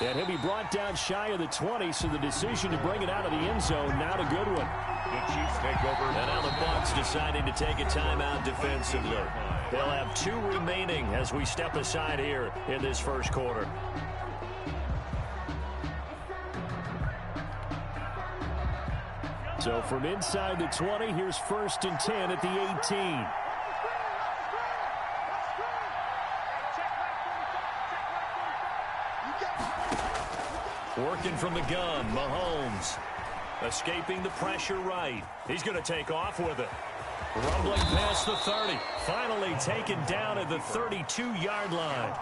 And he'll be brought down shy of the 20, so the decision to bring it out of the end zone, not a good one. The Chiefs take over. And now the Bucs deciding to take a timeout defensively. They'll have 2 remaining as we step aside here in this first quarter. So from inside the 20, here's 1st and 10 at the 18. Working from the gun, Mahomes. Escaping the pressure right. He's going to take off with it. Rumbling past the 30. Finally taken down at the 32-yard line.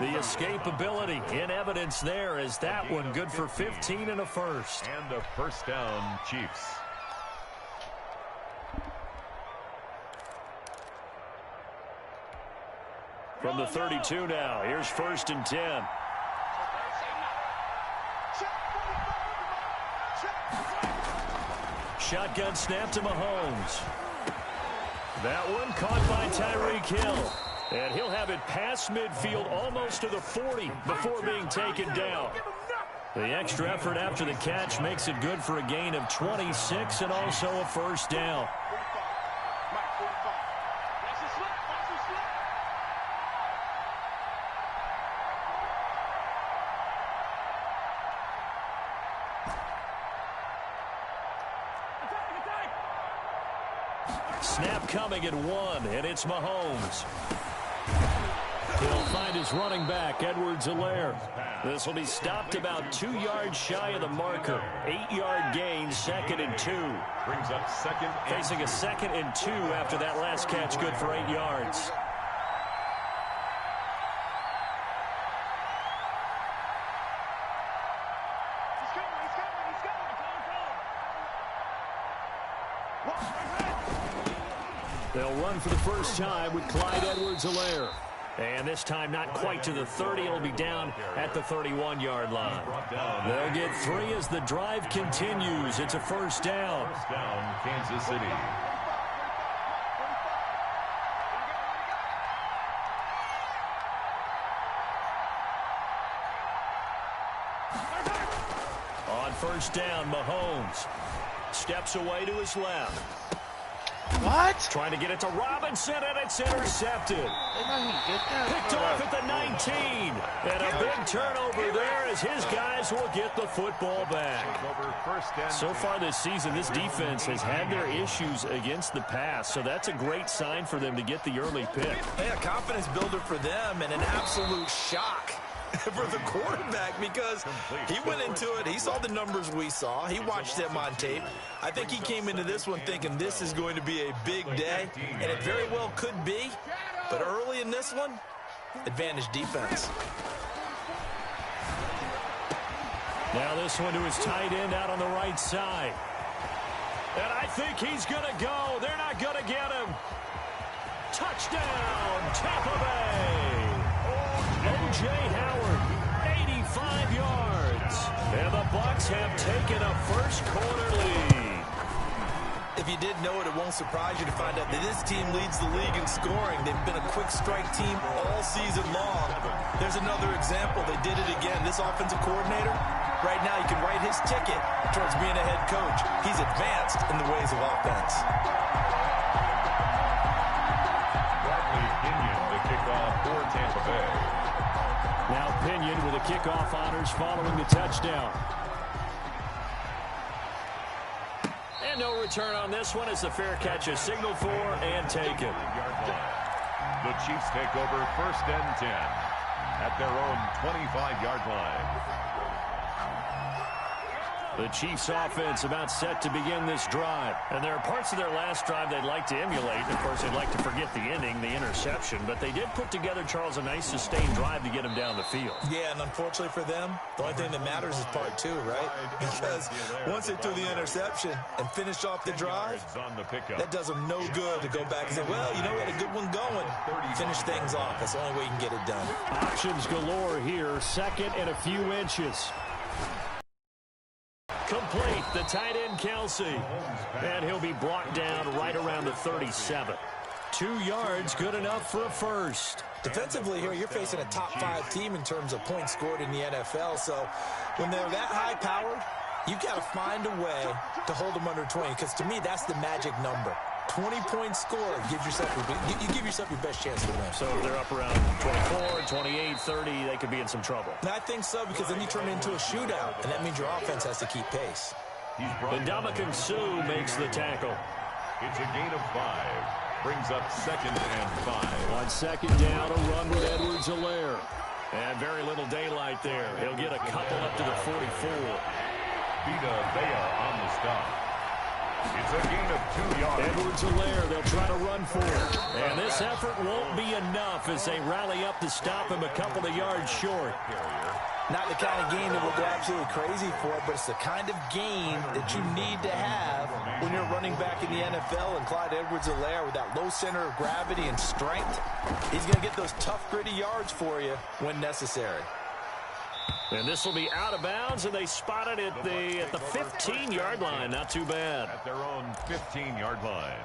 The escapability in evidence there as that one good for 15 and a first. And a first down, Chiefs. From the 32 now, here's 1st and 10. Shotgun snap to Mahomes. That one caught by Tyreek Hill. And he'll have it past midfield almost to the 40 before being taken down. The extra effort after the catch makes it good for a gain of 26 and also a first down. Snap coming at 1, and it's Mahomes. He'll find his running back, Edwards-Helaire. This will be stopped about 2 yards shy of the marker. 8-yard gain, 2nd and 2. Brings up 2nd. Facing a 2nd and 2 after that last catch, good for 8 yards. They'll run for the first time with Clyde Edwards-Helaire. And this time not quite to the 30. It'll be down at the 31-yard line. They'll get 3 as the drive continues. It's a first down. First down, Kansas City. On first down, Mahomes steps away to his left. What? Trying to get it to Robinson, and it's intercepted. Picked off at the 19. And a big turnover there as his guys will get the football back. So far this season, this defense has had their issues against the pass, so that's a great sign for them to get the early pick. Hey, a confidence builder for them and an absolute shock for the quarterback because he went into it. He saw the numbers we saw. He watched them on tape. I think he came into this one thinking this is going to be a big day, and it very well could be. But early in this one, advantage defense. Now this one to his tight end out on the right side. And I think he's going to go. They're not going to get him. Touchdown, Tampa Bay. O.J. Howard, 85 yards. And the Bucs have taken a first quarter lead. If you didn't know it, it won't surprise you to find out that this team leads the league in scoring. They've been a quick strike team all season long. There's another example. They did it again. This offensive coordinator, right now, you can write his ticket towards being a head coach. He's advanced in the ways of offense. The kickoff for Tampa Bay. Now Pinion with the kickoff honors following the touchdown. And no return on this one as the fair catch is signaled for and taken. The Chiefs take over 1st and 10 at their own 25-yard line. The Chiefs offense about set to begin this drive. And there are parts of their last drive they'd like to emulate. Of course, they'd like to forget the ending, the interception. But they did put together, Charles, a nice sustained drive to get him down the field. Yeah, and unfortunately for them, the only thing that matters is part 2, right? Because once they threw the interception and finished off the drive, that does them no good to go back and say, well, you know, we had a good one going. Finish things off. That's the only way you can get it done. Options galore here. 2nd and a few inches. Complete, the tight end, Kelsey. And he'll be brought down right around the 37. 2 yards, good enough for a first. Defensively here, you're facing a top-5 team in terms of points scored in the NFL. So when they're that high-powered, you've got to find a way to hold them under 20, because to me, that's the magic number. 20-point score gives yourself you give yourself your best chance to win. So if they're up around 24, 28, 30, they could be in some trouble. And I think so, because then you turn it into a shootout, and that means your offense has to keep pace. Ndamukong Suh makes the tackle. It's a gain of 5. Brings up 2nd and 5. On 2nd down, a run with Edwards-Helaire. And very little daylight there. He'll get a couple up to the 44. Vita Vea on the stop. It's a gain of 2 yards. Edwards-Helaire, they'll try to run for it. And this effort won't be enough as they rally up to stop him a couple of yards short. Not the kind of game that we'll go absolutely crazy for, but it's the kind of game that you need to have when you're running back in the NFL. And Clyde Edwards-Helaire, with that low center of gravity and strength, he's going to get those tough, gritty yards for you when necessary. And this will be out of bounds, and they spot it at the 15-yard line. Not too bad. At their own 15-yard line.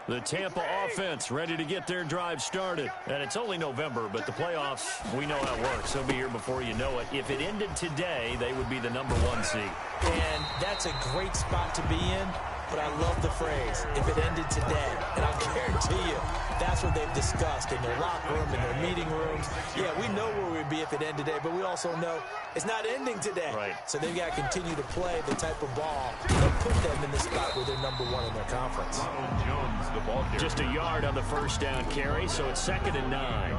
The Tampa offense ready to get their drive started. And it's only November, but the playoffs, we know how it works. They'll be here before you know it. If it ended today, they would be the #1 seed. And that's a great spot to be in. But I love the phrase, if it ended today. And I'll guarantee you, that's what they've discussed in their locker room, in their meeting rooms. Yeah, we know where we'd be if it ended today, but we also know it's not ending today. Right. So they've got to continue to play the type of ball that put them in the spot where they're #1 in their conference. Ronald Jones, the ball carrier. Just a yard on the first down carry, so it's 2nd and 9.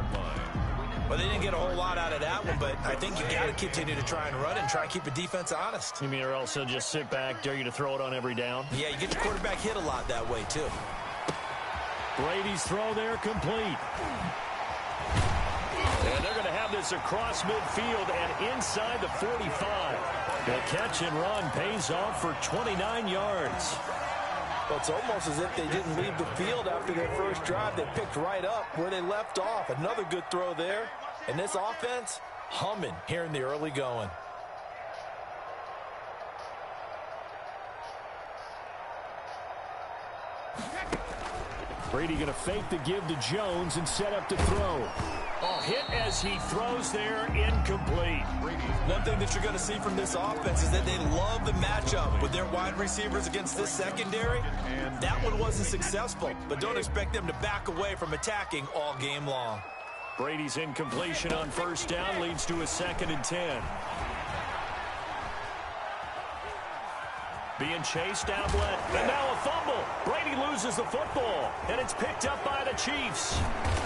Well, they didn't get a whole lot out of that one, but I think you got to continue to try and run and try and keep the defense honest. You mean, or else they'll just sit back, dare you to throw it on every down? Yeah, you get your quarterback hit a lot that way, too. Brady's throw there complete. And they're going to have this across midfield and inside the 45. The catch and run pays off for 29 yards. Well, it's almost as if they didn't leave the field after their first drive. They picked right up where they left off. Another good throw there. And this offense, humming here in the early going. Brady going to fake the give to Jones and set up to throw. Oh, hit as he throws there, incomplete. One thing that you're going to see from this offense is that they love the matchup with their wide receivers against this secondary. That one wasn't successful, but don't expect them to back away from attacking all game long. Brady's incompletion on first down leads to a 2nd and 10. Being chased, outlet, and now a fumble. Brady loses the football, and it's picked up by the Chiefs.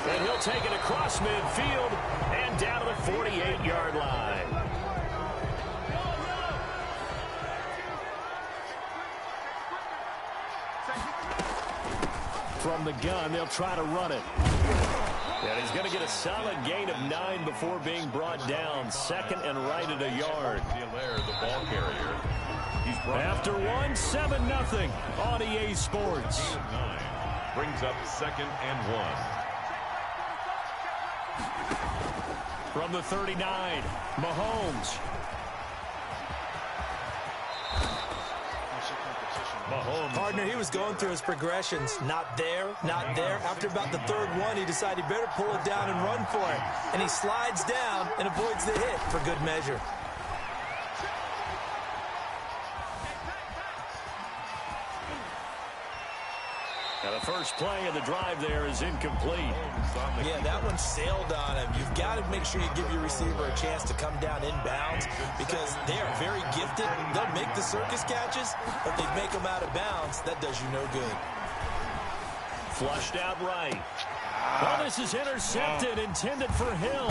And he'll take it across midfield and down to the 48-yard line. From the gun, they'll try to run it. And he's going to get a solid gain of 9 before being brought down. 2nd and right at a yard. The ball carrier. After 7-0 on EA Sports. Brings up 2nd and 1. From the 39, Mahomes. Partner, he was going through his progressions. Not there, not there. After about the 3rd one, he decided he better pull it down and run for it. And he slides down and avoids the hit for good measure. Now the first play of the drive there is incomplete. Yeah, that one sailed on him. You've got to make sure you give your receiver a chance to come down inbounds because they are very gifted. They'll make the circus catches, but they make them out of bounds. That does you no good. Flushed out right. Well, this is intercepted, intended for Hill.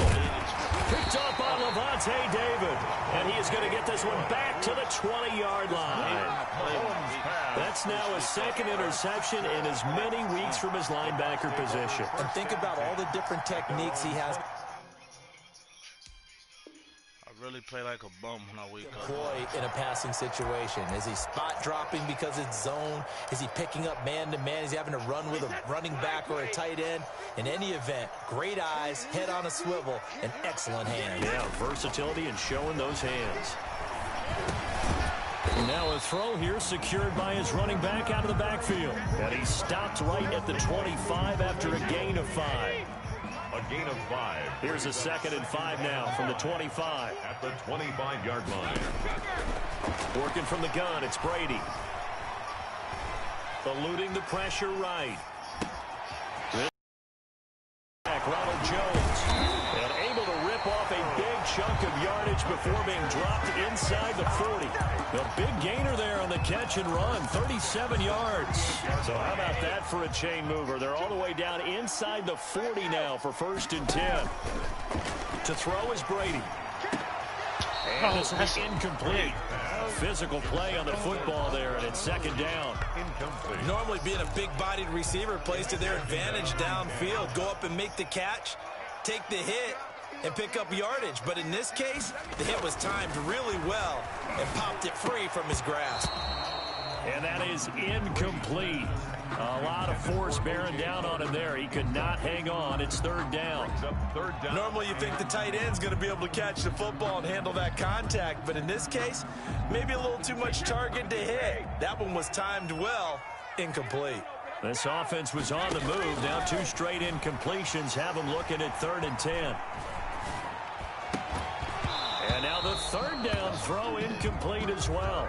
Picked up by Levante David. And he is going to get this one back to the 20-yard line. That's now his 2nd interception in as many weeks from his linebacker position. And think about all the different techniques he has. I really play like a bum when I wake up. Boy, in a passing situation. Is he spot dropping because it's zone? Is he picking up man-to-man? Is he having to run with a running back or a tight end? In any event, great eyes, head on a swivel, and excellent hands. Yeah, versatility and showing those hands. Now a throw here secured by his running back out of the backfield. And he stopped right at the 25 after a gain of 5. A gain of 5. Here's a 2nd and 5 now from the 25. At the 25-yard line. Working from the gun, it's Brady. Eluding the pressure right. Ronald Jones. And able to rip off a big chunk of yardage before being dropped inside the 40. The big gainer there on the catch and run, 37 yards. So how about that for a chain mover? They're all the way down inside the 40 now for 1st and 10. To throw is Brady. And this will be incomplete. Physical play on the football there, and it's 2nd down. Incomplete. Normally being a big-bodied receiver plays to their advantage downfield. Go up and make the catch, take the hit, and pick up yardage. But in this case, the hit was timed really well and popped it free from his grasp. And that is incomplete. A lot of force bearing down on him there. He could not hang on. It's 3rd down. Normally you think the tight end's going to be able to catch the football and handle that contact. But in this case, maybe a little too much target to hit. That one was timed well. Incomplete. This offense was on the move. Now 2 straight incompletions have them looking at 3rd and 10. And now the 3rd down throw incomplete as well.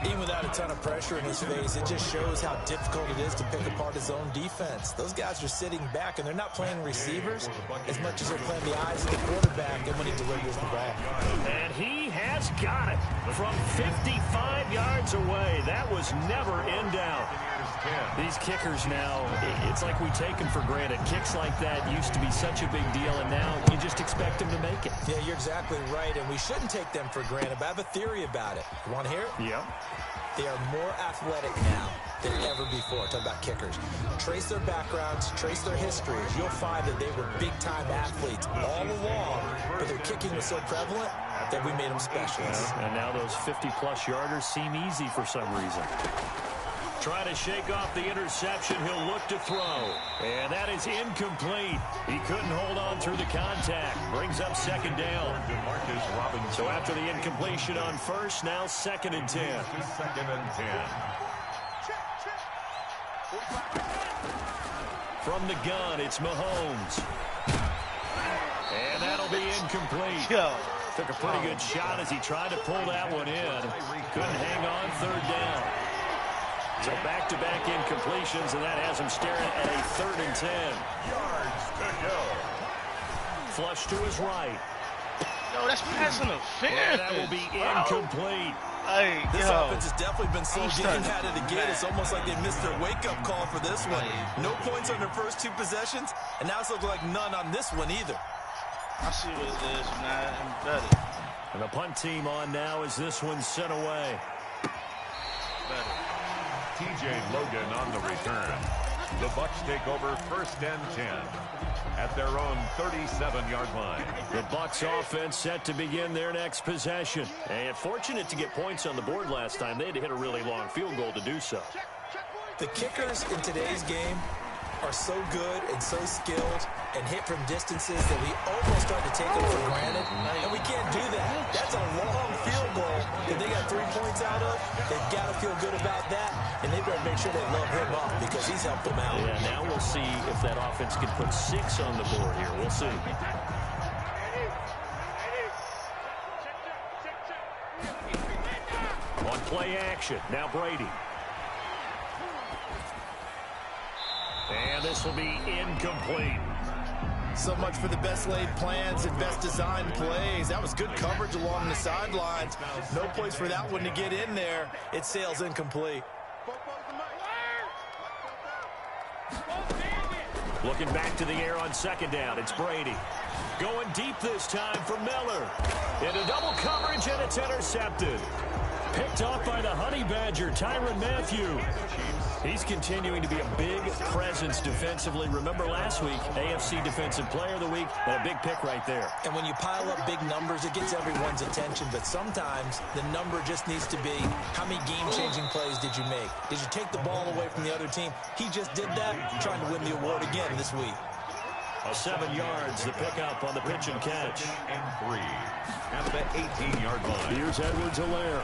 Even without a ton of pressure in his face, it just shows how difficult it is to pick apart his own defense. Those guys are sitting back, and they're not playing receivers as much as they're playing the eyes of the quarterback and when he delivers the ball. And he has got it from 55 yards away. That was never in doubt. These kickers now, it's like we take them for granted. Kicks like that used to be such a big deal, and now you just expect them to make it. Yeah, you're exactly right, and we shouldn't take them for granted, but I have a theory about it. You want to hear it? Yeah. They are more athletic now than ever before. Talk about kickers. Trace their backgrounds, trace their histories. You'll find that they were big-time athletes all along, but their kicking was so prevalent that we made them specialists. And now those 50-plus yarders seem easy for some reason. Trying to shake off the interception. He'll look to throw. And that is incomplete. He couldn't hold on through the contact. Brings up 2nd down. So after the incompletion on 1st, now 2nd and 10. 2nd and 10. From the gun, it's Mahomes. And that'll be incomplete. Took a pretty good shot as he tried to pull that one in. Couldn't hang on. 3rd down. So back-to-back incompletions, and that has him staring at a 3rd and 10. Yards to go. Flush to his right. No, that's pass interference. And that will be incomplete. Hey, this offense has definitely been slow getting at it again. It's almost like they missed their wake-up call for this one. No points on their first 2 possessions, and now it's looking like none on this one either. I see what it is, man. I'm better. And the punt team on now as this one's sent away. Better. TJ Logan on the return. The Bucs take over 1st and 10 at their own 37-yard line. The Bucs offense set to begin their next possession. And fortunate to get points on the board last time. They had to hit a really long field goal to do so. The kickers in today's game are so good and so skilled and hit from distances that we almost start to take them for granted, and we can't do that. That's a long field goal that they got 3 points out of. They've got to feel good about that, and they've got to make sure they love him up because he's helped them out. Yeah, now we'll see if that offense can put 6 on the board here. We'll see. On play action, now Brady. And this will be incomplete. So much for the best laid plans and best designed plays. That was good coverage along the sidelines. No place for that one to get in there. It sails incomplete. Looking back to the air on 2nd down. It's Brady. Going deep this time for Miller. Into double coverage, and it's intercepted. Picked off by the Honey Badger, Tyrann Mathieu. He's continuing to be a big presence defensively. Remember last week, AFC Defensive Player of the Week, and a big pick right there. And when you pile up big numbers, it gets everyone's attention. But sometimes the number just needs to be, how many game-changing plays did you make? Did you take the ball away from the other team? He just did that, trying to win the award again this week. 7 yards, the pickup on the pitch and catch. And 3 at the 18-yard line. Here's Edwards-Helaire.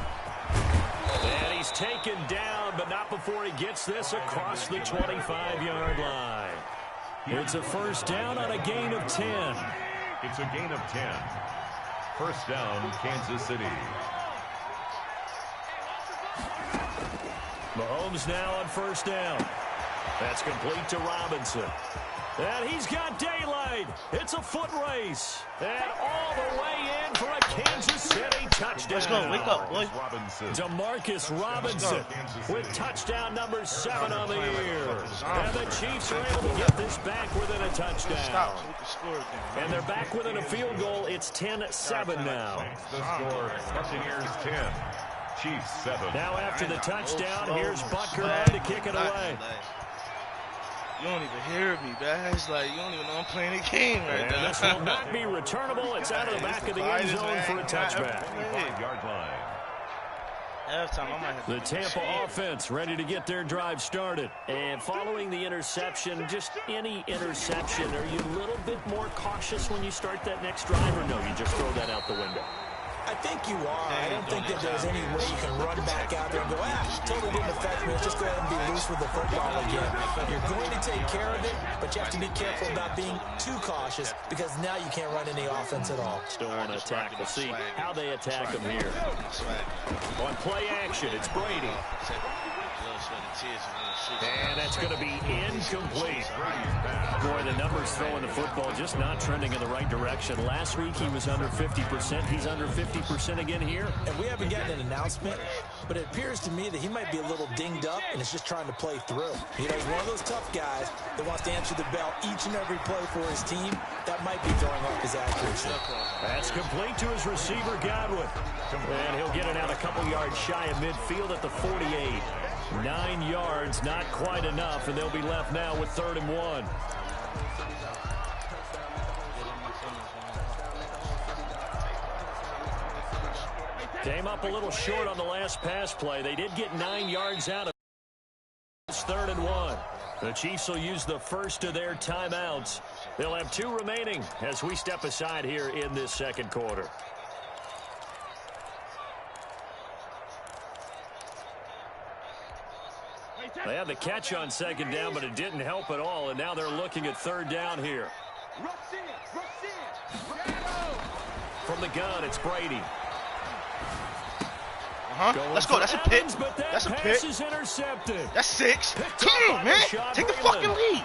And he's taken down, but not before he gets this across the 25-yard line. It's a first down on a gain of 10. It's a gain of 10. First down, Kansas City. Mahomes now on first down. That's complete to Robinson. And he's got daylight. It's a foot race. And all the way in for a Kansas City touchdown. Let's go. Wake up, boy. Demarcus Robinson with touchdown number 7 on the year. And the Chiefs are able to get this back within a touchdown. And they're back within a field goal. It's 10-7 now. The score, Buccaneers 10. Chiefs 7. Now after the touchdown, here's Butker on to kick it away. You don't even hear me, man. It's like you don't even know I'm playing a game right now. This will not be returnable. It's out of the back of the end zone for a touchback. 5-yard line. Halftime, I might have The Tampa offense ready to get their drive started. And following the interception, just any interception, are you a little bit more cautious when you start that next drive, or no, you just throw that out the window? I think you are. I don't think that there's any way you can run back out there and go, totally didn't affect me. Let's just go ahead and be loose with the football again. You're going to take care of it, but you have to be careful about being too cautious because now you can't run any offense at all. Still want to attack. We'll see how they attack him here. On play action, it's Brady. And that's going to be incomplete. Boy, the numbers throwing the football just not trending in the right direction. Last week he was under 50%. He's under 50% again here. And we haven't gotten an announcement, but it appears to me that he might be a little dinged up and is just trying to play through. You know, he's one of those tough guys that wants to answer the bell each and every play for his team. That might be throwing off his accuracy. That's complete to his receiver, Godwin. And he'll get it out a couple yards shy of midfield at the 48. 9 yards, not quite enough, and they'll be left now with 3rd and 1. Came up a little short on the last pass play. They did get 9 yards out of it. It's 3rd and 1. The Chiefs will use the first of their timeouts. They'll have 2 remaining as we step aside here in this second quarter. They had the catch on 2nd down, but it didn't help at all, and now they're looking at 3rd down here. From the gun, it's Brady. Let's go. That's a pick. That's a pick. Is intercepted. That's 6. Come on, man. Take the fucking lead.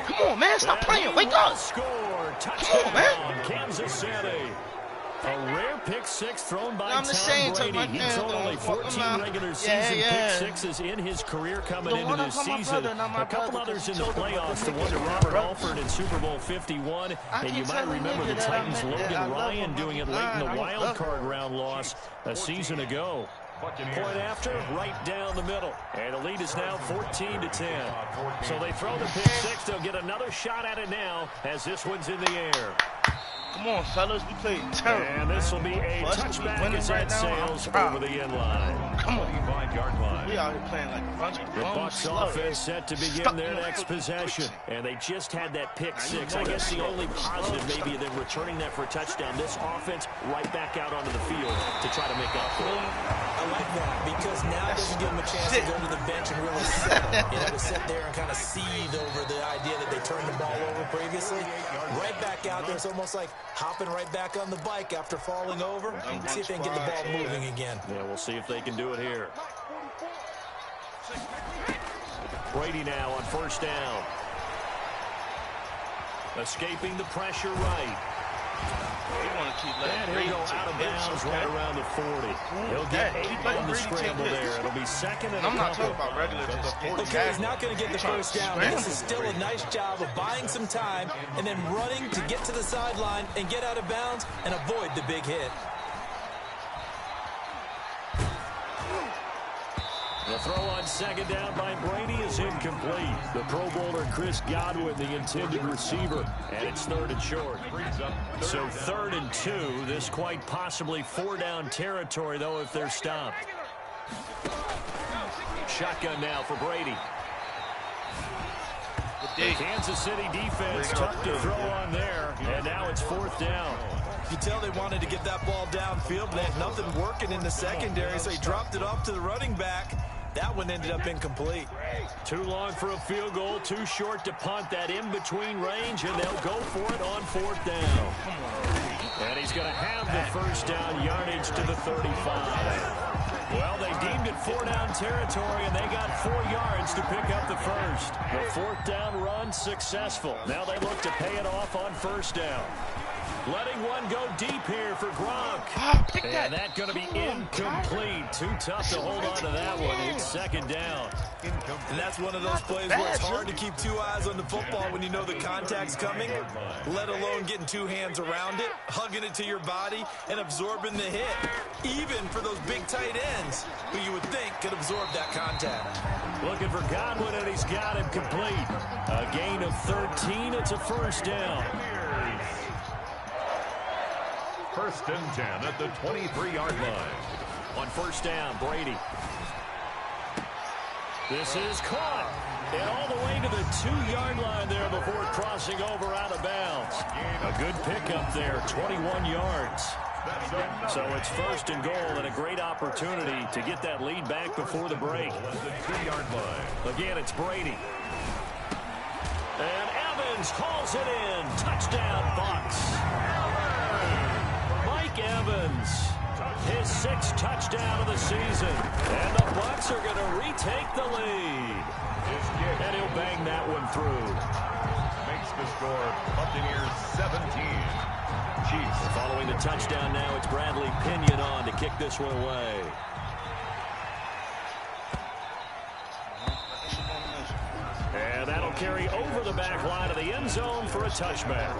Come on, man. Stop playing. Wake up. Come on, man. Kansas City. A rare pick 6 thrown by Tom Brady. He's only 14 regular season pick 6s in his career coming into this season. A couple others in the playoffs. The one to Robert Alford in Super Bowl 51. And you might remember the Titans' Logan Ryan doing it late in the wild card round loss a season ago. Point after, right down the middle. And the lead is now 14-10. So they throw the pick 6. They'll get another shot at it now as this one's in the air. Come on, fellas. We played terrible. And this will be a touchback as that sails over the end line. Come on. 5-yard line. We out here playing like a bunch of The Bucs offense set to begin their next possession. And they just had that pick 6. I guess the only positive maybe them returning that for a touchdown. This offense right back out onto the field to try to make up for it. I like that because now it doesn't give them a chance to go to the bench and really to sit there and kind of seethe over the idea that they turned the ball over previously. Right back out there. It's almost like hopping right back on the bike after falling over. See if they can get the ball moving again. Yeah, we'll see if they can do it here. Brady now on 1st down. Escaping the pressure right. Want to keep and he'll go out of bounds right around the 40. He'll get 8 on the scramble there. It'll be 2nd and I'm not talking about regular. Okay, he's not going to get the first down. But this is still a nice job of buying some time and then running to get to the sideline and get out of bounds and avoid the big hit. The throw on 2nd down by Brady is incomplete. The Pro Bowler Chris Godwin, the intended receiver, and it's 3rd and short. So 3rd and 2. This quite possibly 4-down territory, though, if they're stopped. Shotgun now for Brady. The Kansas City defense tough to throw on there, and now it's 4th down. You tell they wanted to get that ball downfield, but they had nothing working in the secondary, so he dropped it off to the running back. That one ended up incomplete. Too long for a field goal, too short to punt. That in-between range, and they'll go for it on 4th down. And he's going to have the first down yardage to the 35. Well, they deemed it 4-down territory, and they got 4 yards to pick up the first. The 4th down run successful. Now they look to pay it off on 1st down. Letting one go deep here for Gronk. And that's going to be incomplete. Too tough to hold on to that one. It's 2nd down. And that's one of those plays where it's hard to keep 2 eyes on the football when you know the contact's coming, let alone getting 2 hands around it, hugging it to your body, and absorbing the hit. Even for those big tight ends who you would think could absorb that contact. Looking for Godwin, and he's got him complete. A gain of 13. It's a 1st down. 1st and 10 at the 23-yard line. On 1st down, Brady. This is caught. And all the way to the 2-yard line there before crossing over out of bounds. A good pickup there, 21 yards. So it's 1st and goal, and a great opportunity to get that lead back before the break. The 2-yard line. Again, it's Brady. And Evans hauls it in. Touchdown, Bucs. Evans, his 6th touchdown of the season. And the Bucs are going to retake the lead. And he'll bang that one through. Makes the score Buccaneers 17. Chiefs. Following the touchdown now, it's Bradley Pinion on to kick this one away. And that'll carry over the back line of the end zone for a touchback.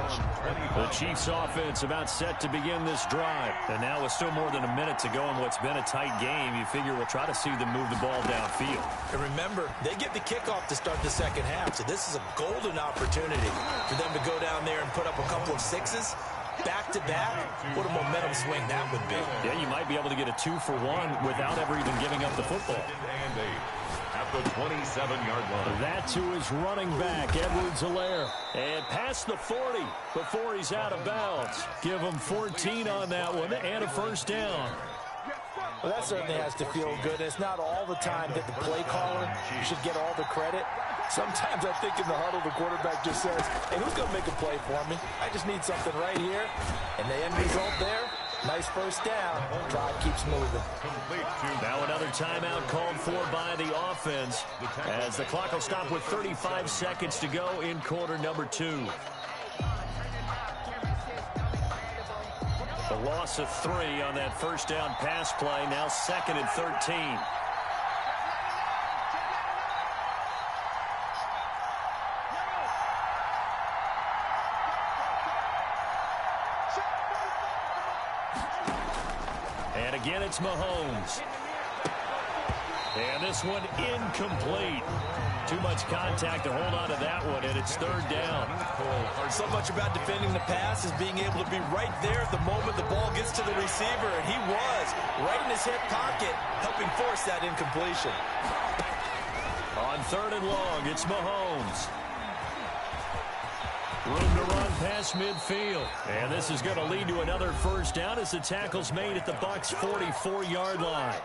The Chiefs offense about set to begin this drive. And now with still more than a minute to go in what's been a tight game, you figure we'll try to see them move the ball downfield. And remember, they get the kickoff to start the 2nd half, so this is a golden opportunity for them to go down there and put up a couple of 6s. Back-to-back, what a momentum swing that would be. Yeah, you might be able to get a 2-for-1 without ever even giving up the football. At the 27-yard line. That to his running back, Edwards-Helaire. And past the 40 before he's out of bounds. Give him 14 on that one and a 1st down. Well, that certainly has to feel good. It's not all the time that the play caller should get all the credit. Sometimes I think in the huddle, the quarterback just says, hey, who's going to make a play for me? I just need something right here. And the end result there, nice 1st down. Drive keeps moving. Now another timeout called for by the offense as the clock will stop with 35 seconds to go in quarter number 2. The loss of 3 on that 1st down pass play, now 2nd and 13. And again, it's Mahomes. And this one incomplete. Too much contact to hold on to that one, and it's 3rd down. So much about defending the pass is being able to be right there at the moment the ball gets to the receiver, and he was right in his hip pocket, helping force that incompletion. On 3rd and long, it's Mahomes. Room to run past midfield. And this is going to lead to another 1st down as the tackle's made at the Bucs' 44-yard line.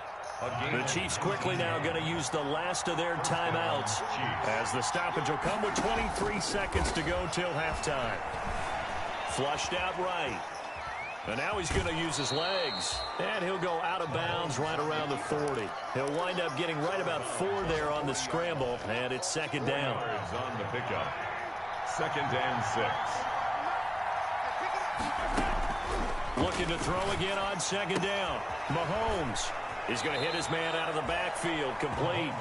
The Chiefs quickly now going to use the last of their timeouts as the stoppage will come with 23 seconds to go till halftime. Flushed out right. And now he's going to use his legs. And he'll go out of bounds right around the 40. He'll wind up getting right about 4 there on the scramble. And it's 2nd down. On the pickup. 2nd and 6. Looking to throw again on 2nd down. Mahomes. He's going to hit his man out of the backfield, complete.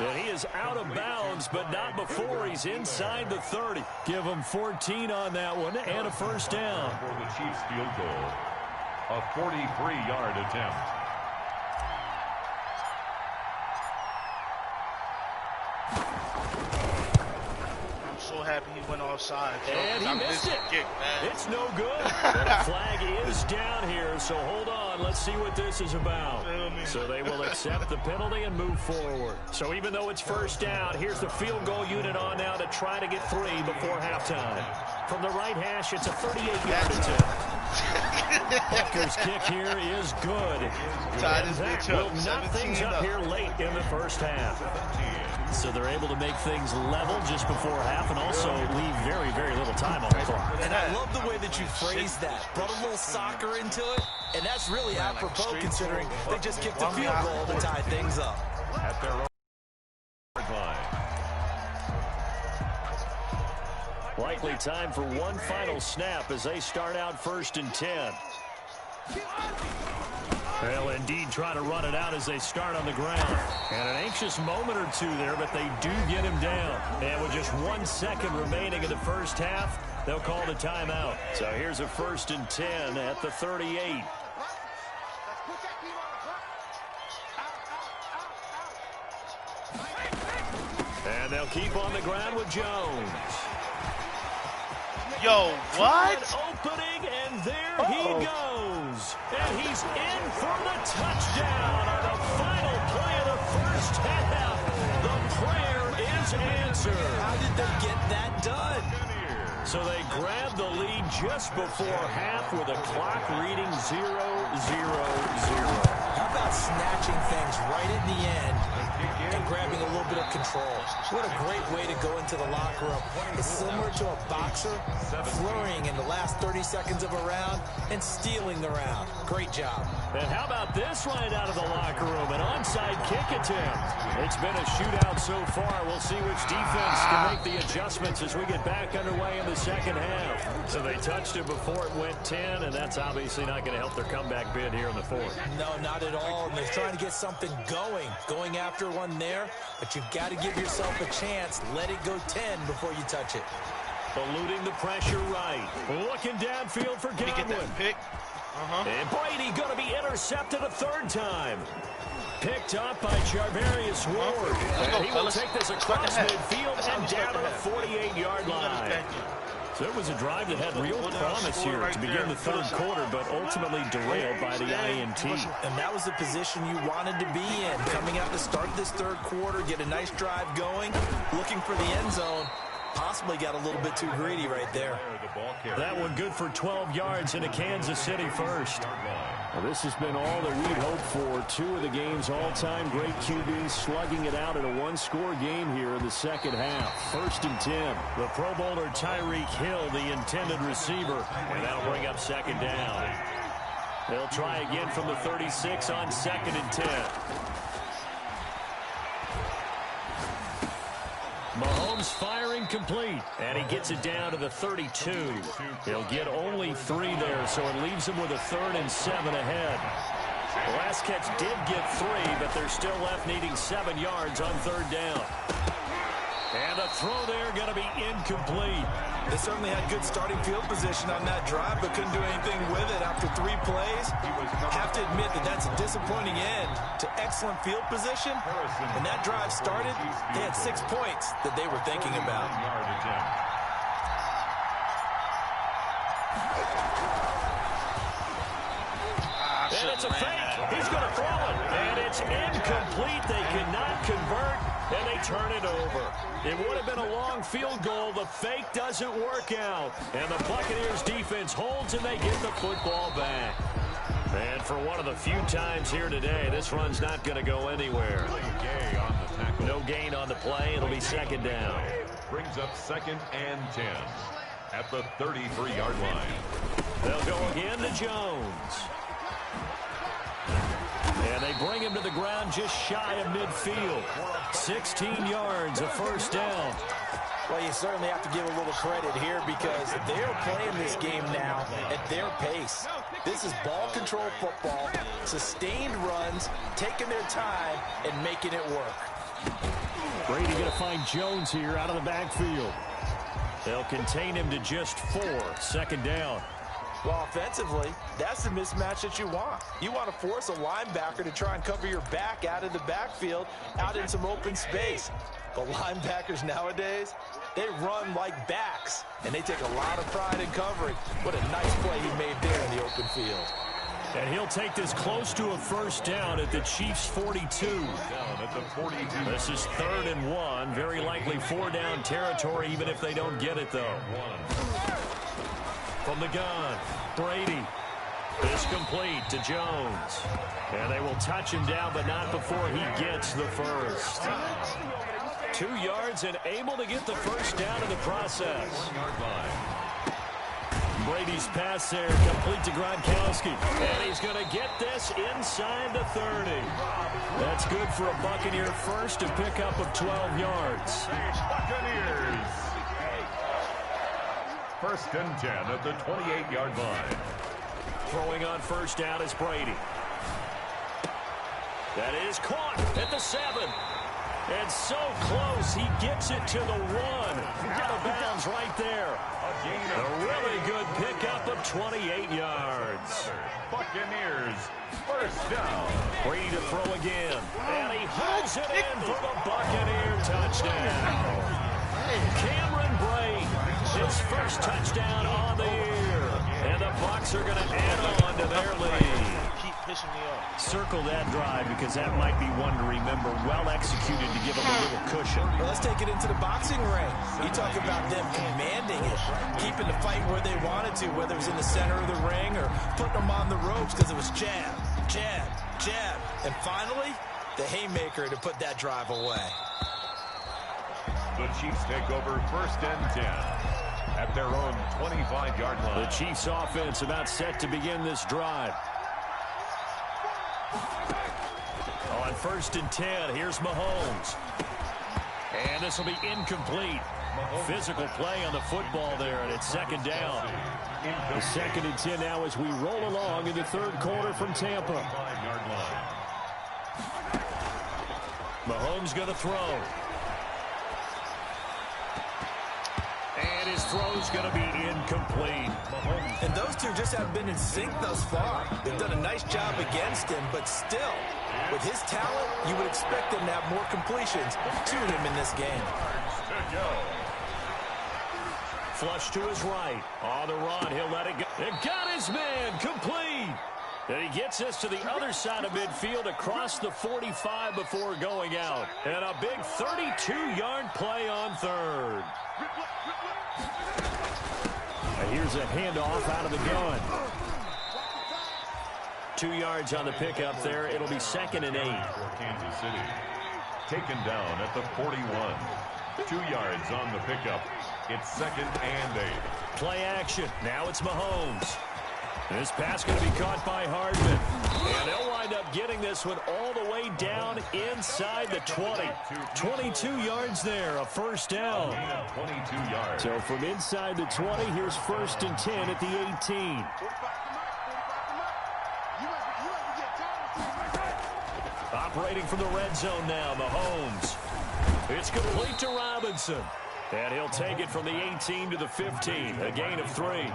And he is out of bounds, but not before he's inside the 30. Give him 14 on that one and a 1st down. For the Chiefs field goal, a 43-yard attempt. So happy he went offside. And he missed it. Kick, it's no good. The flag is down here, so hold on. Let's see what this is about. So they will accept the penalty and move forward. So even though it's 1st down, here's the field goal unit on now to try to get 3 before halftime. From the right hash, it's a 38-yard attempt. Bucker's kick here is good. Tie And this that bitch up. will knock things up here late in the first half. So they're able to make things level just before half and also leave very, very little time on the clock. And I love the way that you phrased that. Brought a little soccer into it, and that's really apropos considering they just kicked a field goal to tie things up. At their own line. Likely time for one final snap as they start out 1st and 10. They'll indeed try to run it out as they start on the ground. And an anxious moment or two there, but they do get him down. And with just 1 second remaining in the first half, they'll call the timeout. So here's a 1st and 10 at the 38. And they'll keep on the ground with Jones. Yo, what? Opening, and there he goes. And he's in for the touchdown on the final play of the first half. The prayer is answered. How did they get that done? So they grabbed the lead just before half with a clock reading 0-0-0. How about snatching things right at the end and grabbing a little bit of control? What a great way to go into the locker room. It's similar to a boxer flurrying in the last 30 seconds of a round and stealing the round. Great job. And how about this right out of the locker room? An onside kick attempt. It's been a shootout so far. We'll see which defense can make the adjustments as we get back underway in the second half. So they touched it before it went 10, and that's obviously not going to help their comeback bid here in the fourth. No, not at all. And they're trying to get something going after one there, but you've got to give yourself a chance. Let it go 10 before you touch it. Eluding the pressure right. Looking downfield for Get Godwin. that pick. And Brady going to be intercepted a third time. Picked up by Charvarius Ward. And he will take this across midfield and down to the 48-yard line. So it was a drive that had real promise here to begin the third quarter, but ultimately derailed by the INT. And that was the position you wanted to be in. Coming out to start this third quarter, get a nice drive going, looking for the end zone. Possibly got a little bit too greedy right there. That one good for 12 yards into Kansas City first. Well, this has been all that we'd hoped for. Two of the game's all-time great QBs slugging it out in a one-score game here in the second half. 1st and 10. The Pro Bowler Tyreek Hill, the intended receiver, and that'll bring up second down. They'll try again from the 36 on 2nd and 10. Mahomes firing complete, and he gets it down to the 32. He'll get only 3 there, so it leaves him with a 3rd and 7 ahead. The last catch did get 3, but they're still left needing 7 yards on 3rd down. And the throw there going to be incomplete. They certainly had good starting field position on that drive, but couldn't do anything with it after 3 plays. Have to admit that that's a disappointing end to excellent field position. When that drive started, they had 6 points that they were thinking about. And it's a fake. He's going to throw it. And it's incomplete. They cannot convert, and they turn it over. It would have been a long field goal. The fake doesn't work out. And the Buccaneers defense holds, and they get the football back. And for one of the few times here today, this run's not going to go anywhere. No gain on the play. It'll be 2nd down. Brings up 2nd and 10 at the 33-yard line. They'll go again to Jones. And they bring him to the ground just shy of midfield. 16 yards, a 1st down. Well, you certainly have to give a little credit here because they're playing this game now at their pace. This is ball control football, sustained runs, taking their time, and making it work. Brady going to find Jones here out of the backfield. They'll contain him to just 4, 2nd down. Well, offensively, that's the mismatch that you want. You want to force a linebacker to try and cover your back out of the backfield, out in some open space. But linebackers nowadays, they run like backs, and they take a lot of pride in covering. What a nice play he made there in the open field. And he'll take this close to a 1st down at the Chiefs' 42. Down at the 42. This is 3rd and 1. Very likely 4-down territory, even if they don't get it, though. from the gun. Brady is complete to Jones. And they will touch him down, but not before he gets the first. 2 yards and able to get the first down in the process. Brady's pass there, complete to Gronkowski. And he's going to get this inside the 30. That's good for a Buccaneer first, a pickup of 12 yards. Buccaneers. First and 10 at the 28-yard line. Throwing on first down is Brady. That is caught at the 7. And so close, he gets it to the 1. Out of bounds right there. A really good pickup of 28 yards. Buccaneers, first down. Brady to throw again. And he hauls it in for the Buccaneer touchdown. Cameron Brate, his first touchdown on the year. And the Bucs are going to add on to their lead. Keep pissing me off. Circle that drive because that might be one to remember. Well executed to give them a little cushion. Well, let's take it into the boxing ring. You talk about them commanding it, keeping the fight where they wanted to, whether it was in the center of the ring or putting them on the ropes because it was jab, jab, jab. And finally, the haymaker to put that drive away. The Chiefs take over first and 10 at their own 25-yard line. The Chiefs offense about set to begin this drive. On first and 10, here's Mahomes. And this will be incomplete. Physical play on the football there, and it's second down. The second and 10 now as we roll along in the third quarter from Tampa. Mahomes going to throw. And his throw's going to be incomplete. And those two just haven't been in sync thus far. They've done a nice job against him, but still, with his talent, you would expect them to have more completions to him in this game. Flush to his right. On the run, he'll let it go. And got his man, complete. And he gets us to the other side of midfield across the 45 before going out. And a big 32-yard play on third. And here's a handoff out of the gun. 2 yards on the pickup there. It'll be second and 8. For Kansas City. Taken down at the 41. 2 yards on the pickup. It's second and 8. Play action. Now it's Mahomes. This pass going to be caught by Hardman. And they'll wind up getting this one all the way down inside the 20. 22 yards there, a first down. 22 yards. So from inside the 20, here's first and 10 at the 18. Operating from the red zone now, Mahomes. It's complete to Robinson. And he'll take it from the 18 to the 15. A gain of 3.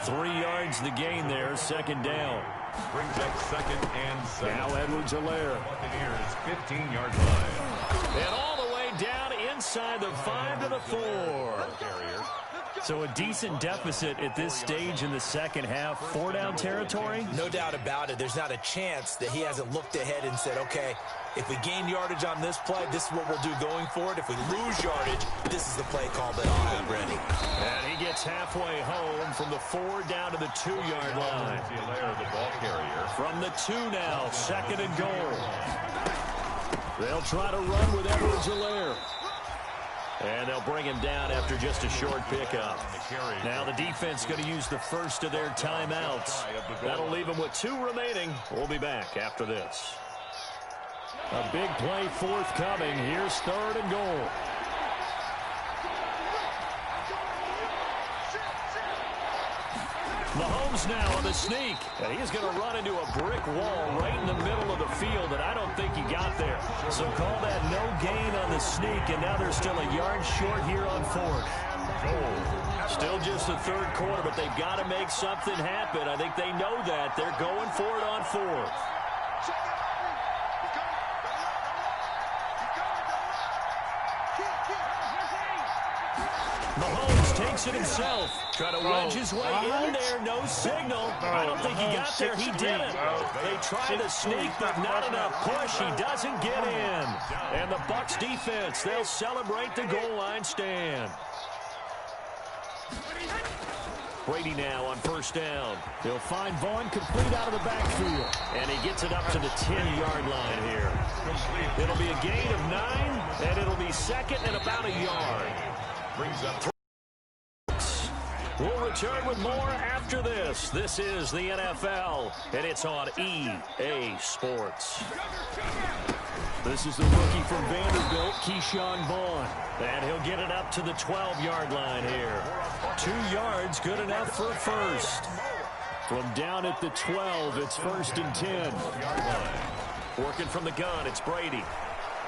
3 yards the gain there, second down. Brings up second and 7. Now Edwards-Helaire. Buccaneers 15-yard line. And all the way down inside the 5 to the 4. So a decent deficit at this stage in the second half. 4-down territory? No doubt about it. There's not a chance that he hasn't looked ahead and said, okay, if we gain yardage on this play, this is what we'll do going forward. If we lose yardage, this is the play call that I'll have ready. And he gets halfway home from the 4 down to the 2-yard line. The ball carrier. From the 2 now, second and goal. They'll try to run with Edwards-Helaire. And they'll bring him down after just a short pickup. Now the defense going to use the first of their timeouts. That'll leave them with 2 remaining. We'll be back after this. A big play forthcoming. Here's third and goal. Mahomes now on the sneak. And he's going to run into a brick wall right in the middle of the field, and I don't think he got there. So call that no gain on the sneak, and now they're still a yard short here on fourth. Still just the third quarter, but they've got to make something happen. I think they know that. They're going for it on fourth. Mahomes takes it himself. Trying to wedge his way in there. No signal. I don't think he got there. He didn't. They try to sneak, but not enough push. He doesn't get in. And the Bucs defense, they'll celebrate the goal line stand. Brady now on first down. He'll find Vaughn complete out of the backfield. And he gets it up to the 10-yard line here. It'll be a gain of 9, and it'll be second and about a yard. Brings up. We'll return with more after this. This is the NFL, and it's on EA Sports. This is the rookie from Vanderbilt, Keyshawn Vaughn. And he'll get it up to the 12-yard line here. 2 yards, good enough for first. From down at the 12, it's first and 10. Working from the gun, it's Brady.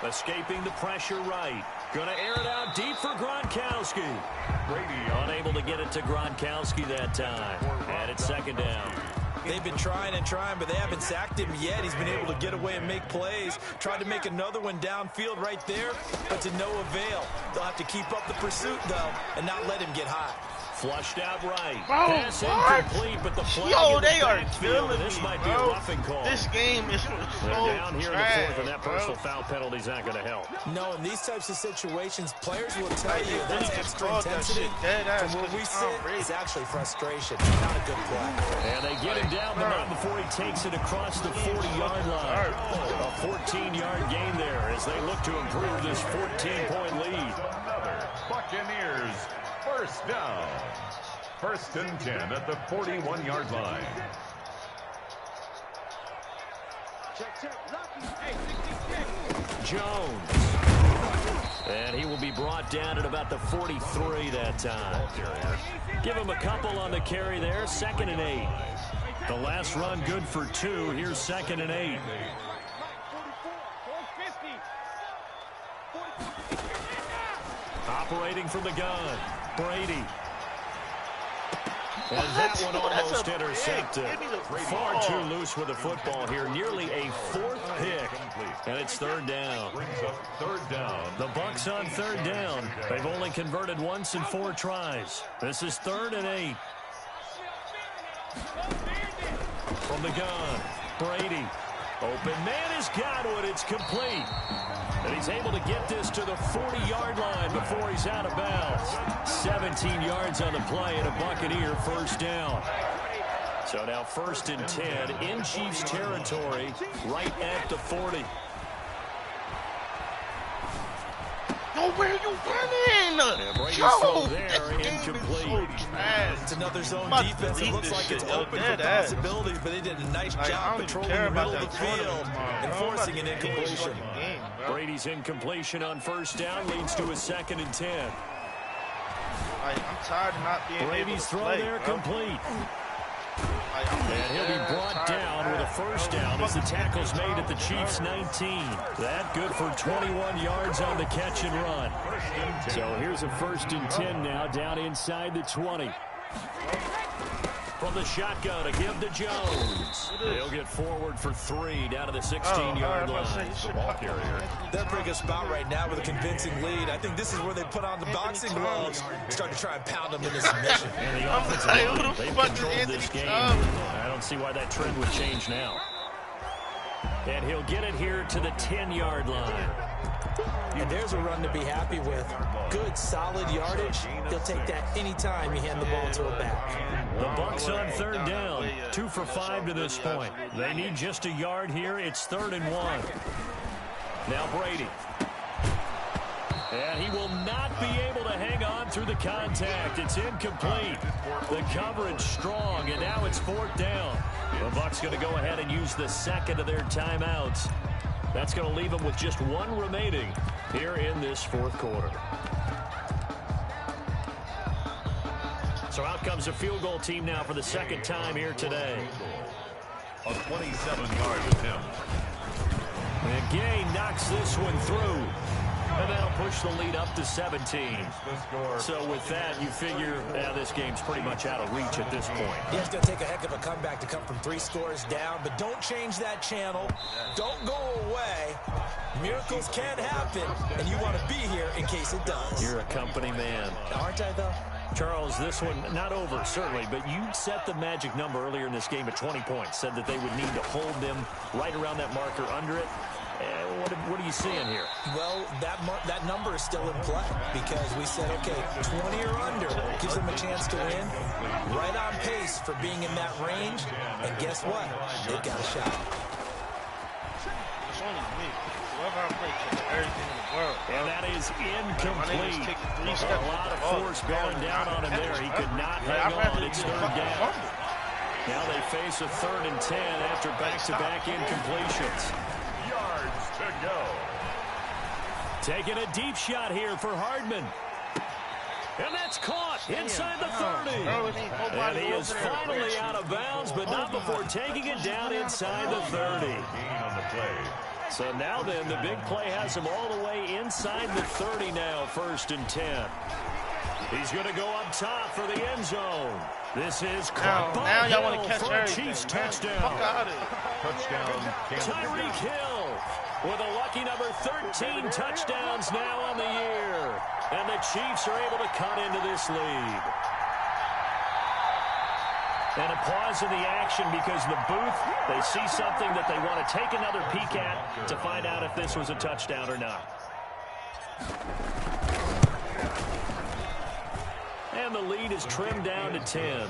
Escaping the pressure right. Going to air it out deep for Gronkowski. Brady unable to get it to Gronkowski that time. And it's second down. They've been trying and trying, but they haven't sacked him yet. He's been able to get away and make plays. Tried to make another one downfield right there, but to no avail. They'll have to keep up the pursuit, though, and not let him get high. Flushed out right. Bro, pass incomplete, but the flag in the they are backfield, and this might be a roughing call. This game is so down here in the fourth, and that bro. personal foul penalty is not going to help. No, in these types of situations, players will tell you that's extra intensity. From where we sit, it's actually frustration. Not a good play. And they get him down, but not before he takes it across the 40-yard line. A 14-yard gain there as they look to improve this 14-point lead. Buccaneers. First down. First and 10 at the 41-yard line. Jones. And he will be brought down at about the 43 that time. Give him a couple on the carry there. Second and 8. The last run good for 2. Here's second and 8. Operating from the gun. Brady. And that one almost intercepted. Far too loose with the football here. Nearly a 4th pick. And it's third down. Third down. The Bucs on third down. They've only converted once in 4 tries. This is third and 8. From the gun. Brady. Open man has got it. It's complete. And he's able to get this to the 40-yard line before he's out of bounds. 17 yards on the play and a Buccaneer first down. So now first and 10 in Chiefs territory right at the 40. Yo, where are you running? Yo, there, incomplete. It's another zone defense. It looks like it's open for possibilities, but they did a nice job patrolling the middle of the field and forcing an incompletion. Brady's incompletion on first down leads to a second and 10. I'm tired of not being Brady's able to throw play, there bro. complete. And he'll be brought down with a first down as the tackle's made at the Chiefs' 19. That good for 21 yards on the catch and run. So here's a first and 10 now down inside the 20. From the shotgun to give to Jones. He'll get forward for 3 down to the 16-yard line. The ball carrier. They're bringing a spot right now with a convincing lead. I think this is where they put on the boxing gloves, start to try and pound them into submission. And the offensive line, they've controlled this game. I don't see why that trend would change now. And he'll get it here to the 10-yard line. And there's a run to be happy with. Good, solid yardage. He'll take that anytime you hand the ball to a back. The Bucs on third down. 2 for 5 to this point. They need just a yard here. It's 3rd and 1. Now Brady. And he will not be able to hang on through the contact. It's incomplete. The coverage strong, and now it's 4th down. The Bucs going to go ahead and use the second of their timeouts. That's going to leave them with just 1 remaining here in this 4th quarter. So out comes a field goal team now for the 2nd time here today. A 27-yard attempt. And Gay knocks this one through. And that'll push the lead up to 17. So with that, you figure this game's pretty much out of reach at this point. Yeah, it's going to take a heck of a comeback to come from 3 scores down, but don't change that channel. Don't go away. Miracles can happen, and you want to be here in case it does. You're a company man. Aren't I, though? Charles, this one not over, certainly, but you set the magic number earlier in this game at 20 points. Said that they would need to hold them right around that marker under it. What are you seeing here? Well, that number is still in play because we said, okay, 20 or under gives them a chance to win. Right on pace for being in that range. And guess what? They've got a shot. It's only me. Whoever I play can do everything in the world. And that is incomplete. A lot of force bearing down on him there. He could not hang on. It's third down. Now they face a 3rd and 10 after back-to-back incompletions. Yards to go. Taking a deep shot here for Hardman. And that's caught inside the 30. And he is finally out of bounds, but not before taking it down inside the 30. Gain on the play. So now then, the big play has him all the way inside the 30 now, 1st and 10. He's going to go up top for the end zone. This is caught by now y'all want Hill to catch for a everything. Chiefs touchdown. Fuck out of it. Touchdown, Kansas City. Tyreek Hill with a lucky number 13 touchdowns now on the year. And the Chiefs are able to cut into this lead. And a pause in the action because the booth, they see something that they want to take another peek at to find out if this was a touchdown or not. And the lead is trimmed down to 10.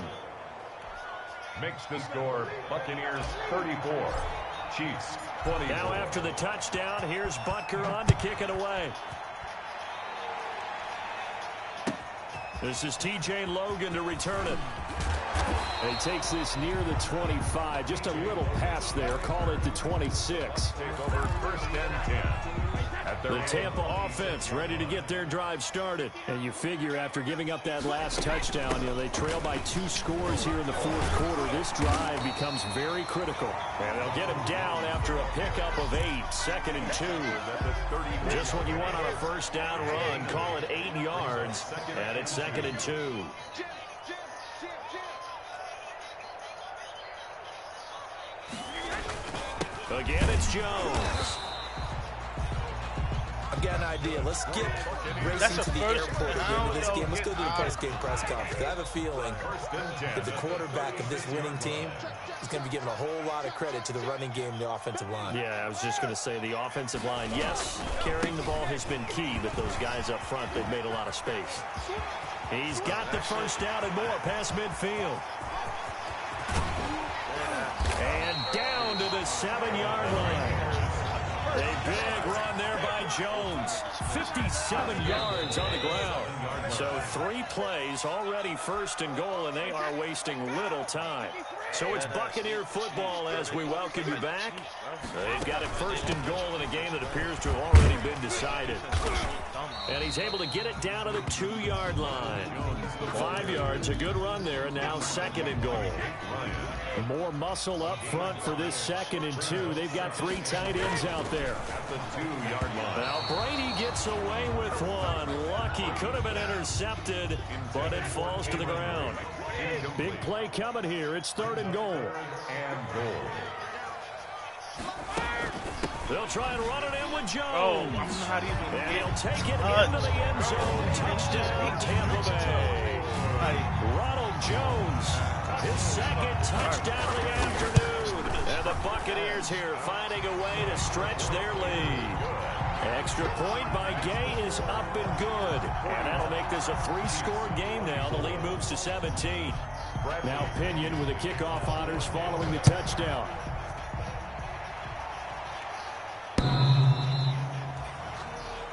Makes the score Buccaneers 34, Chiefs 20. Now after the touchdown, here's Butker on to kick it away. This is T.J. Logan to return it. And he takes this near the 25. Just a little pass there. Call it the 26. Take over 1st and 10. The Tampa offense ready to get their drive started. And you figure after giving up that last touchdown, they trail by 2 scores here in the 4th quarter. This drive becomes very critical. And they'll get him down after a pickup of 8. 2nd and 2. Just what you want on a 1st down run. Call it 8 yards. And it's 2nd and 2. Again, it's Jones. I've got an idea. Let's skip racing to the airport at the end of this game. Let's go do the post-game press conference. I have a feeling that the quarterback of this winning team is going to be given a whole lot of credit to the running game and the offensive line. Yeah, I was just going to say the offensive line, yes, carrying the ball has been key, but those guys up front, they've made a lot of space. He's got the 1st down and more past midfield. And down to the 7-yard line. A big run there by Jones. 57 yards on the ground. So 3 plays already 1st and goal, and they are wasting little time. So it's Buccaneer football as we welcome you back. They've got it 1st and goal in a game that appears to have already been decided. And he's able to get it down to the 2-yard line. 5 yards, a good run there, and now 2nd and goal. More muscle up front for this 2nd and 2. They've got 3 tight ends out there. At the 2-yard line. Now Brady gets away with one. Lucky, could have been intercepted, but it falls to the ground. Big play coming here. It's 3rd and goal. And goal. They'll try and run it in with Jones. And he'll take it touch. into the end zone. Touchdown, Tampa Bay. Ronald Jones, his 2nd touchdown of the afternoon. And the Buccaneers here finding a way to stretch their lead. Extra point by Gay is up and good. And that'll make this a 3-score game now. The lead moves to 17. Now Pinion with the kickoff honors following the touchdown.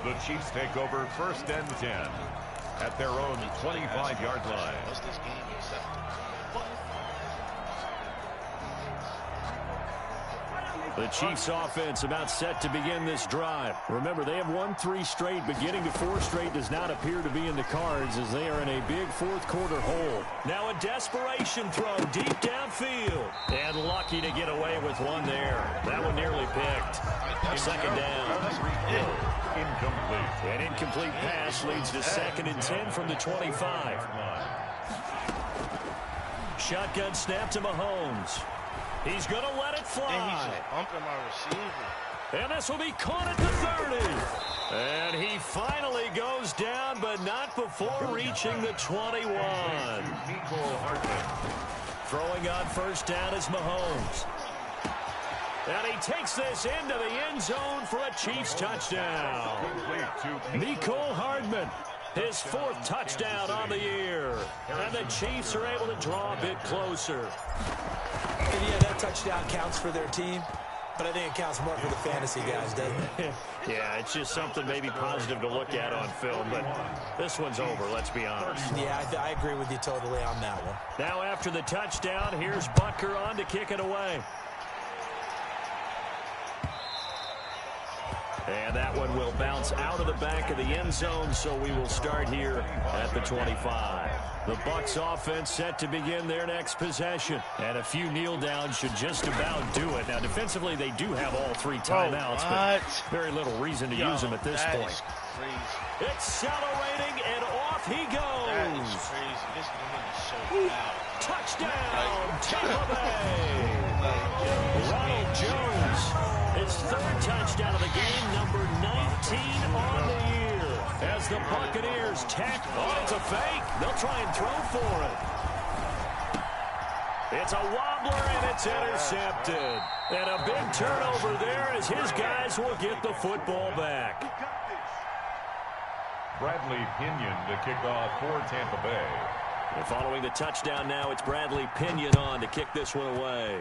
The Chiefs take over 1st and 10 at their own 25-yard line. What's this game except? The Chiefs offense about set to begin this drive. Remember, they have won 3 straight, but getting to 4 straight does not appear to be in the cards as they are in a big 4th quarter hole. Now a desperation throw deep downfield. And lucky to get away with one there. That one nearly picked. 2nd down. Incomplete. An incomplete pass leads to 2nd and 10 from the 25. Shotgun snap to Mahomes. He's going to let it fly. He's bumping my receiver. And this will be caught at the 30. And he finally goes down, but not before reaching the 21. Throwing on 1st down is Mahomes. And he takes this into the end zone for a Chiefs touchdown. Mecole Hardman, his 4th touchdown on the year. And the Chiefs are able to draw a bit closer. And yeah, that touchdown counts for their team, but I think it counts more for the fantasy guys, doesn't it? Yeah, it's just something maybe positive to look at on film, but this one's over, let's be honest. Yeah, I agree with you totally on that one. Now after the touchdown, here's Butker on to kick it away. And that one will bounce out of the back of the end zone, so we will start here at the 25. The Bucs offense set to begin their next possession. And a few kneel downs should just about do it. Now, defensively, they do have all 3 timeouts, but very little reason to use them at this point. Accelerating, and off he goes. That is crazy. This is so Touchdown, Tampa Bay. Ronald Jones, his 3rd touchdown of the game, number 19 on the year. As the Buccaneers tack, it's a fake. They'll try and throw for it. It's a wobbler, and it's intercepted. And a big turnover there as his guys will get the football back. Bradley Pinion to kick off for Tampa Bay. And following the touchdown now, it's Bradley Pinion on to kick this one away.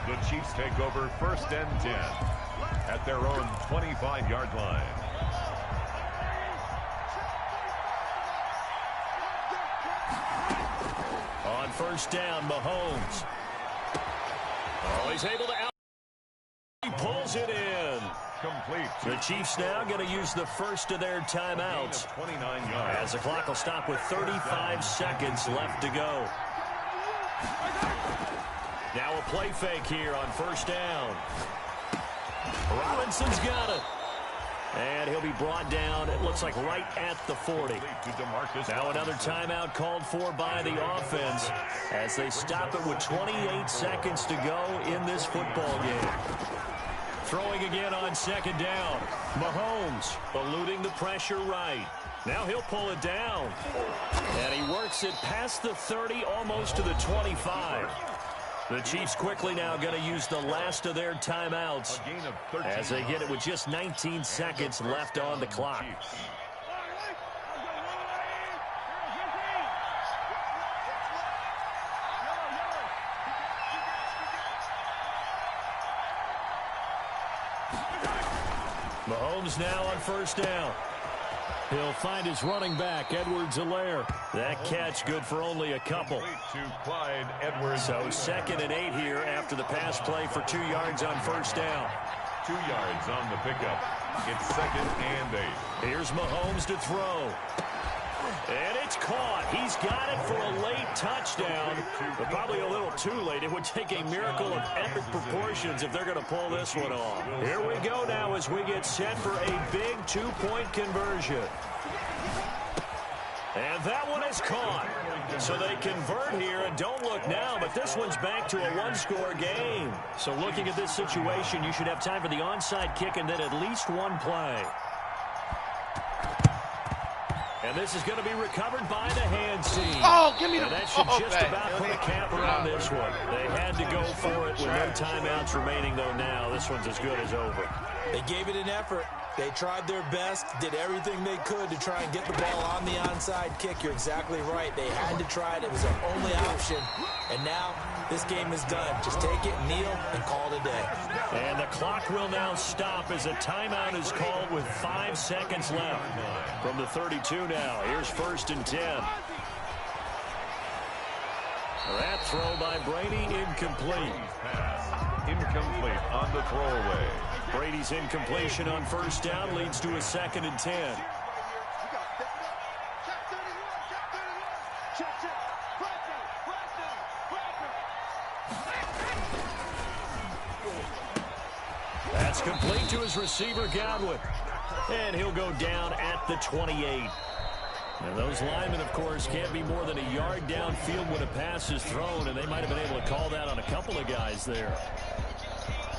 The Chiefs take over 1st and 10 at their own 25-yard line. On 1st down, Mahomes. Oh, he's able to out. He pulls it in. Complete. The Chiefs now going to use the first of their timeouts. 29 yards. As the clock will stop with 35 seconds left to go. Now a play fake here on 1st down. Robinson's got it. And he'll be brought down, it looks like right at the 40. Now another timeout called for by the offense as they stop it with 28 seconds to go in this football game. Throwing again on 2nd down. Mahomes eluding the pressure right. Now he'll pull it down. And he works it past the 30, almost to the 25. The Chiefs quickly now going to use the last of their timeouts as they get it with just 19 seconds left on the clock. Mahomes now on 1st down. He'll find his running back, Edwards-Helaire. That catch good for only a couple. So 2nd and 8 here after the pass play for 2 yards on 1st down. 2 yards on the pickup. It's 2nd and 8. Here's Mahomes to throw. And it's caught. He's got it for a late touchdown, but probably a little too late. It would take a miracle of epic proportions if they're going to pull this one off. Here we go now as we get set for a big 2-point conversion. And that one is caught. So they convert here, and don't look now, but this one's back to a 1-score game. So looking at this situation, you should have time for the onside kick and then at least one play. And this is going to be recovered by the hand seam. Oh, give me the ball. And that should just about put a capper on this one. They had to go for it with no timeouts remaining, though, now. This one's as good as over. They gave it an effort. They tried their best, did everything they could to try and get the ball on the onside kick. You're exactly right. They had to try it. It was their only option. And now this game is done. Just take it, kneel, and call it a day. And the clock will now stop as a timeout is called with 5 seconds left. From the 32 now, here's 1st and 10. That throw by Brady incomplete. Incomplete on the throwaway. Brady's incompletion on 1st down leads to a 2nd and 10. That's complete to his receiver, Godwin. And he'll go down at the 28. And those linemen, of course, can't be more than a yard downfield when a pass is thrown, and they might have been able to call that on a couple of guys there.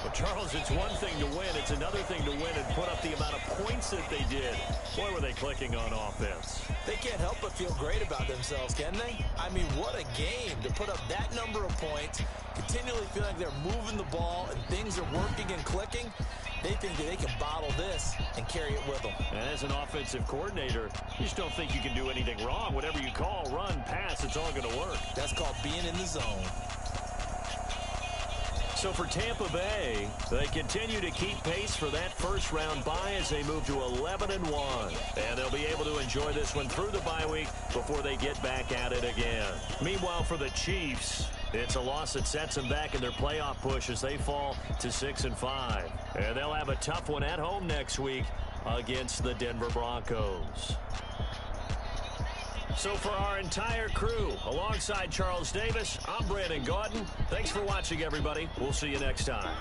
Well, Charles, it's one thing to win. It's another thing to win and put up the amount of points that they did. Boy, were they clicking on offense. They can't help but feel great about themselves, can they? I mean, what a game to put up that number of points, continually feel like they're moving the ball and things are working and clicking. They think that they can bottle this and carry it with them. And as an offensive coordinator, you just don't think you can do anything wrong. Whatever you call, run, pass, it's all going to work. That's called being in the zone. So for Tampa Bay, they continue to keep pace for that first-round bye as they move to 11-1. And they'll be able to enjoy this one through the bye week before they get back at it again. Meanwhile, for the Chiefs, it's a loss that sets them back in their playoff push as they fall to 6-5. And they'll have a tough one at home next week against the Denver Broncos. So for our entire crew, alongside Charles Davis, I'm Brandon Gaudin. Thanks for watching, everybody. We'll see you next time.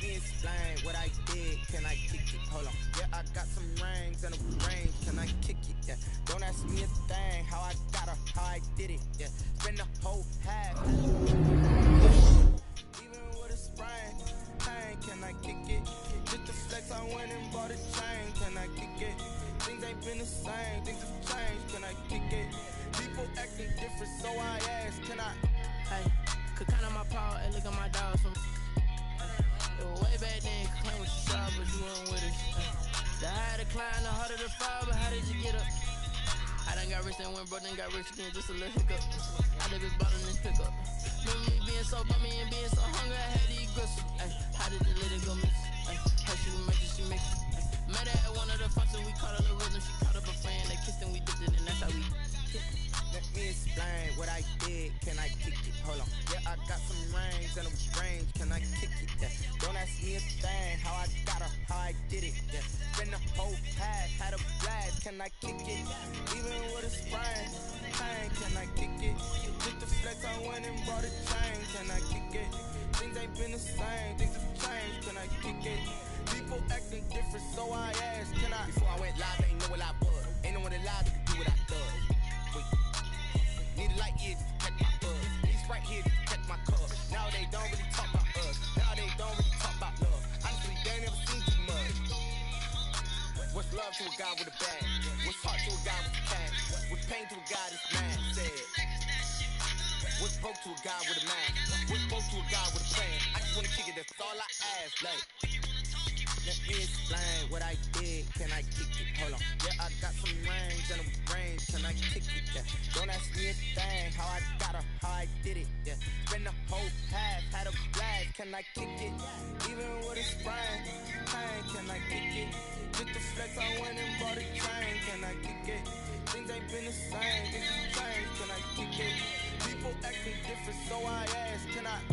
me explain what I did. Can I kick it? Hold on. Yeah, I got some rings and a range. Can I kick it? Yeah. Don't ask me a thing. How I got her, how I did it. Yeah. Spend the whole half. Even with a sprain, pain. Can I kick it? Just the flex, I went and bought a chain. Can I kick it? Things ain't been the same. Things have changed. Can I kick it? People acting different, so I ask. Can I? Hey, could count on my paw and look at my dogs from. It was way back then, could claim what you saw, but you weren't with us. The higher the climb, the harder the fall, but how did you get up? I done got rich and went broke, then got rich again, just a little hiccup. I live this bottle in this pickup. Remember me being so bummy and being so hungry, I had to eat gristle. Ay, how did the little go miss? Ay, how she make it, she mix it. Ay, met her at one of the functions, we caught her the rhythm, she caught up a friend, they kissed and we dipped it, and that's how we hit. Let me explain what I did. Can I kick it? Hold on. Yeah, I got some rings and a range. Can I kick it? Yeah. Don't ask me a thing. How I got her, how I did it. Yeah. Spend the whole pack, had a blast. Can I kick it? Even with a sprain, pain. Can I kick it? With the flex, I went and bought a chain. Can I kick it? Things ain't been the same. Things have changed. Can I kick it? People acting different, so I asked. Can I? Before I went live, ain't know what I was. Ain't no one alive that could do what I done. Wait. Need a light here to protect my buzz. These right here to protect my cup. Now they don't really talk about us. Now they don't really talk about love. Honestly, they ain't never seen too much. What's love to a guy with a bag? What's heart to a guy with a cash? What's pain to a guy that's mad? Said. What's broke to a guy with a mask? What's broke to a guy with a plan? I just wanna kick it, that's all I ask. Like, let me explain what I did. Can I kick it? Hold on. Yeah, I got some rings and a range. Can I kick it? Yeah. Don't ask me a thing. How I got her, how I did it. Yeah. Spend the whole path, had a blast. Can I kick it? Even with a sprain, pain. Can I kick it? With the flex, I went and bought a chain. Can I kick it? Things ain't been the same. Things have changed. Can I kick it? People acting different, so I ask. Can I?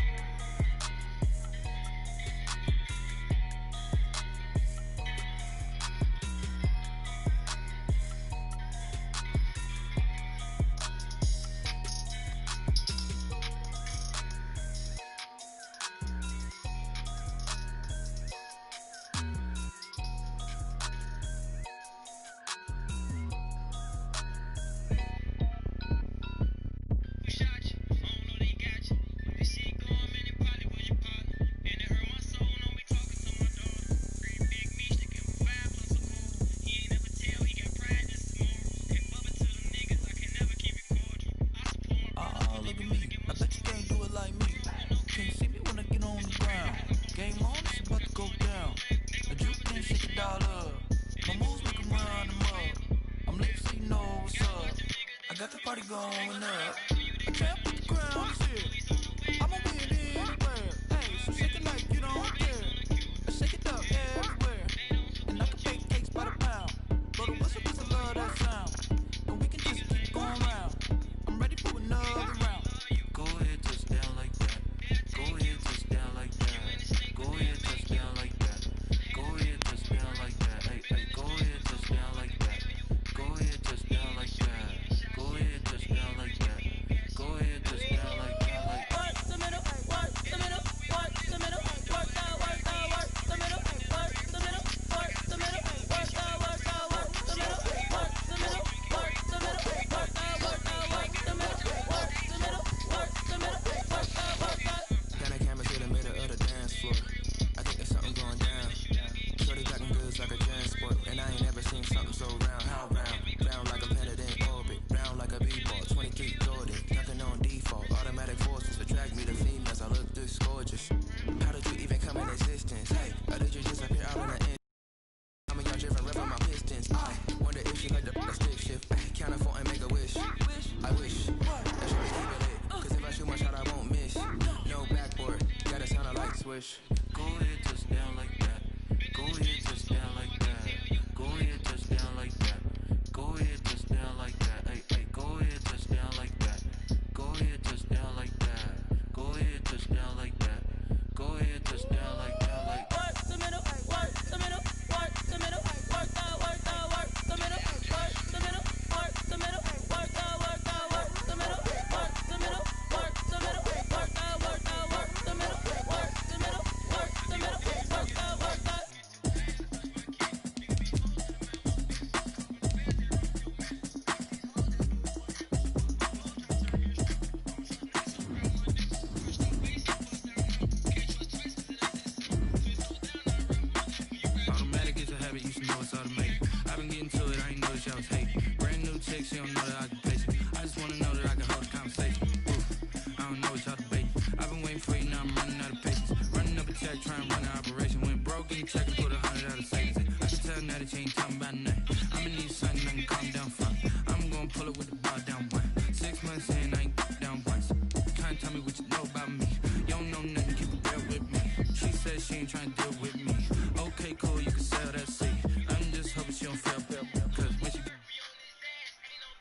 Swish. Go ahead, touchdown like that. Go ahead, touchdown like that. Go ahead, touchdown like that. Go ahead, touchdown like that. Hey, hey, go ahead, touchdown like that. Go ahead, touchdown like that. Go ahead, touchdown like that. Go ahead, touchdown like that. Like work the middle, work the middle, work the middle, work the middle, work the middle, work the middle, work the middle, work the middle, work the middle, work the middle, work the middle, work the middle, work the middle, work the middle, work the middle. ain't trying to deal with